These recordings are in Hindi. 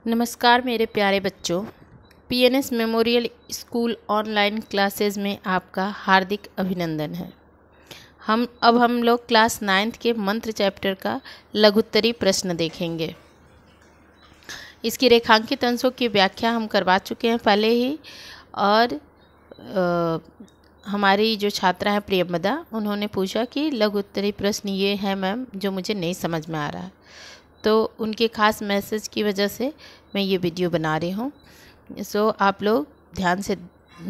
नमस्कार मेरे प्यारे बच्चों, PNS memorial school online classes में आपका हार्दिक अभिनंदन है। हम लोग क्लास 9th के मंत्र चैप्टर का लघुत्तरी प्रश्न देखेंगे। इसकी रेखांकित अंशों की व्याख्या हम करवा चुके हैं पहले ही, और हमारी जो छात्रा है प्रियमदा, उन्होंने पूछा कि लघुत्तरी प्रश्न ये है मैम जो मुझे नहीं समझ में आ रहा है, तो उनके ख़ास मैसेज की वजह से मैं ये वीडियो बना रही हूँ। सो आप लोग ध्यान से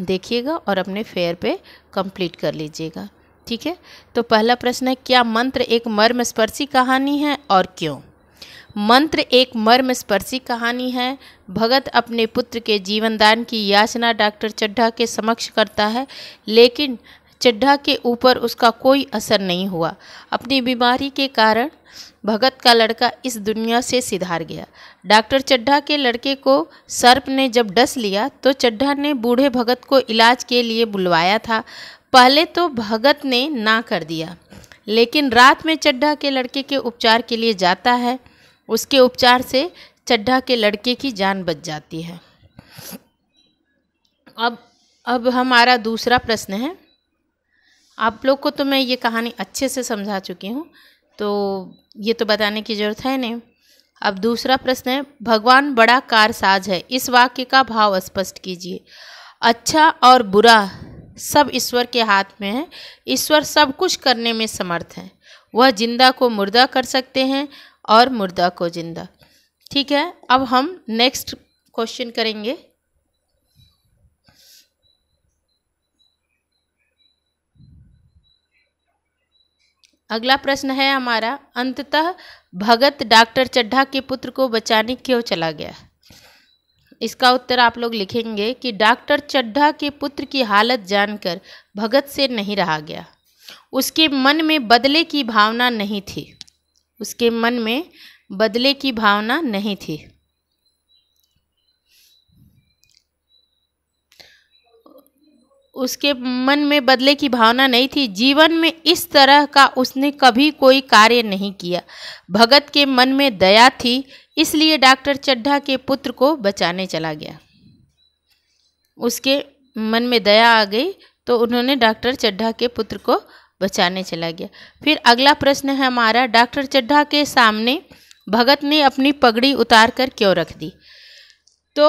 देखिएगा और अपने फेयर पे कंप्लीट कर लीजिएगा, ठीक है। तो पहला प्रश्न है, क्या मंत्र एक मर्मस्पर्शी कहानी है और क्यों? मंत्र एक मर्मस्पर्शी कहानी है। भगत अपने पुत्र के जीवनदान की याचना डॉक्टर चड्ढा के समक्ष करता है, लेकिन चड्ढा के ऊपर उसका कोई असर नहीं हुआ। अपनी बीमारी के कारण भगत का लड़का इस दुनिया से सिधार गया। डॉक्टर चड्ढा के लड़के को सर्प ने जब डस लिया तो चड्ढा ने बूढ़े भगत को इलाज के लिए बुलवाया था। पहले तो भगत ने ना कर दिया, लेकिन रात में चड्ढा के लड़के के उपचार के लिए जाता है। उसके उपचार से चड्ढा के लड़के की जान बच जाती है। अब हमारा दूसरा प्रश्न है। आप लोग को तो मैं ये कहानी अच्छे से समझा चुकी हूँ, तो ये तो बताने की ज़रूरत है नहीं। अब दूसरा प्रश्न है, भगवान बड़ा कारसाज है। इस वाक्य का भाव स्पष्ट कीजिए। अच्छा और बुरा सब ईश्वर के हाथ में है। ईश्वर सब कुछ करने में समर्थ है। वह जिंदा को मुर्दा कर सकते हैं और मुर्दा को जिंदा। ठीक है, अब हम नेक्स्ट क्वेश्चन करेंगे। अगला प्रश्न है हमारा, अंततः भगत डॉक्टर चड्ढा के पुत्र को बचाने क्यों चला गया? इसका उत्तर आप लोग लिखेंगे कि डॉक्टर चड्ढा के पुत्र की हालत जानकर भगत से नहीं रहा गया। उसके मन में बदले की भावना नहीं थी। उसके मन में बदले की भावना नहीं थी। उसके मन में बदले की भावना नहीं थी। जीवन में इस तरह का उसने कभी कोई कार्य नहीं किया। भगत के मन में दया थी, इसलिए डॉक्टर चड्ढा के पुत्र को बचाने चला गया। उसके मन में दया आ गई तो उन्होंने डॉक्टर चड्ढा के पुत्र को बचाने चला गया। फिर अगला प्रश्न है हमारा, डॉक्टर चड्ढा के सामने भगत ने अपनी पगड़ी उतार कर क्यों रख दी? तो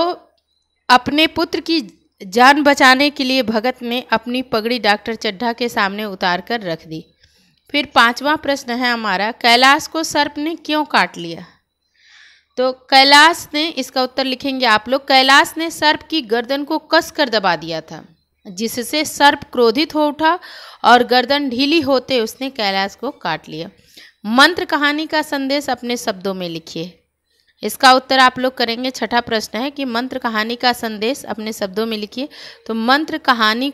अपने पुत्र की जान बचाने के लिए भगत ने अपनी पगड़ी डॉक्टर चड्ढा के सामने उतार कर रख दी। फिर पांचवा प्रश्न है हमारा, कैलाश को सर्प ने क्यों काट लिया? तो कैलाश ने, इसका उत्तर लिखेंगे आप लोग, कैलाश ने सर्प की गर्दन को कसकर दबा दिया था, जिससे सर्प क्रोधित हो उठा और गर्दन ढीली होते उसने कैलाश को काट लिया। मंत्र कहानी का संदेश अपने शब्दों में लिखिए। इसका उत्तर आप लोग करेंगे। छठा प्रश्न है कि मंत्र कहानी का संदेश अपने शब्दों में लिखिए। तो मंत्र कहानी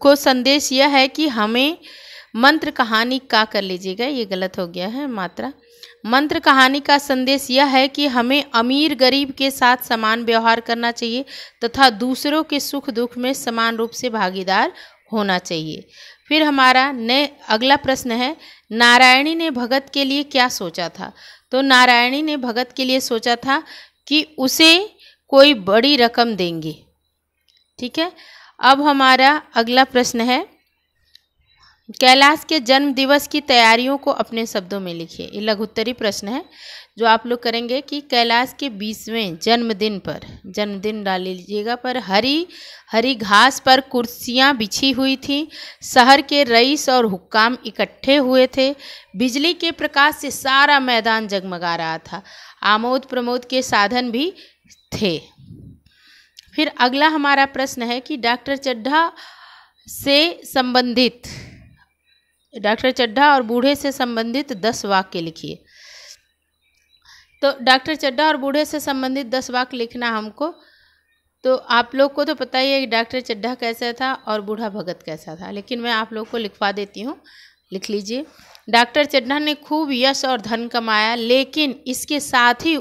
को संदेश यह है कि हमें मंत्र कहानी का कर लीजिएगा, ये गलत हो गया है मात्रा। मंत्र कहानी का संदेश यह है कि हमें अमीर गरीब के साथ समान व्यवहार करना चाहिए तथा दूसरों के सुख दुख में समान रूप से भागीदार होना चाहिए। फिर हमारा अगला प्रश्न है, नारायणी ने भगत के लिए क्या सोचा था? तो नारायणी ने भगत के लिए सोचा था कि उसे कोई बड़ी रकम देंगे। ठीक है, अब हमारा अगला प्रश्न है, कैलाश के जन्म दिवस की तैयारियों को अपने शब्दों में लिखिए। ये लघुत्तरी प्रश्न है जो आप लोग करेंगे कि कैलाश के 20वें जन्मदिन डाल लीजिएगा पर हरी घास पर कुर्सियां बिछी हुई थी। शहर के रईस और हुक्काम इकट्ठे हुए थे। बिजली के प्रकाश से सारा मैदान जगमगा रहा था। आमोद प्रमोद के साधन भी थे। फिर अगला हमारा प्रश्न है कि डॉक्टर चड्ढा और बूढ़े से संबंधित 10 वाक्य लिखिए। तो डॉक्टर चड्ढा और बूढ़े से संबंधित 10 वाक्य लिखना हमको। तो आप लोग को तो पता ही है कि डॉक्टर चड्ढा कैसा था और बूढ़ा भगत कैसा था, लेकिन मैं आप लोग को लिखवा देती हूँ, लिख लीजिए। डॉक्टर चड्ढा ने खूब यश और धन कमाया, लेकिन इसके साथ ही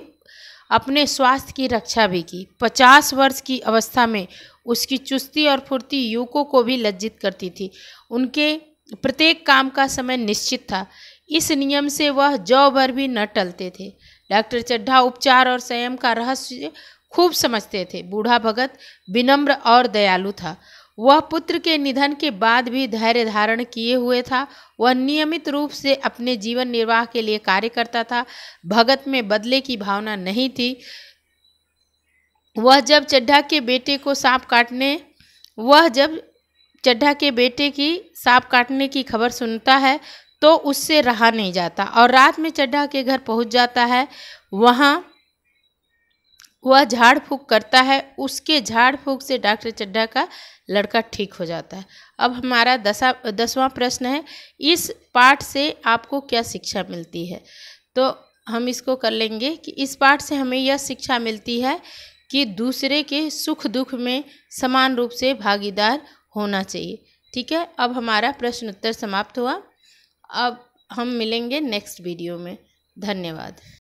अपने स्वास्थ्य की रक्षा भी की। 50 वर्ष की अवस्था में उसकी चुस्ती और फुर्ती युवकों को भी लज्जित करती थी। उनके प्रत्येक काम का समय निश्चित था। इस नियम से वह जौ भर भी न टलते थे। डॉक्टर चड्ढा उपचार और संयम का रहस्य खूब समझते थे। बूढ़ा भगत विनम्र और दयालु था। वह पुत्र के निधन के बाद भी धैर्य धारण किए हुए था। वह नियमित रूप से अपने जीवन निर्वाह के लिए कार्य करता था। भगत में बदले की भावना नहीं थी। वह जब चड्ढा के बेटे की सांप काटने की खबर सुनता है तो उससे रहा नहीं जाता और रात में चड्ढा के घर पहुंच जाता है। वहां वह झाड़ फूंक करता है। उसके झाड़ फूंक से डॉक्टर चड्ढा का लड़का ठीक हो जाता है। अब हमारा 10वां प्रश्न है, इस पाठ से आपको क्या शिक्षा मिलती है? तो हम इसको कर लेंगे कि इस पाठ से हमें यह शिक्षा मिलती है कि दूसरे के सुख दुख में समान रूप से भागीदार होना चाहिए। ठीक है, अब हमारा प्रश्न उत्तर समाप्त हुआ। अब हम मिलेंगे नेक्स्ट वीडियो में। धन्यवाद।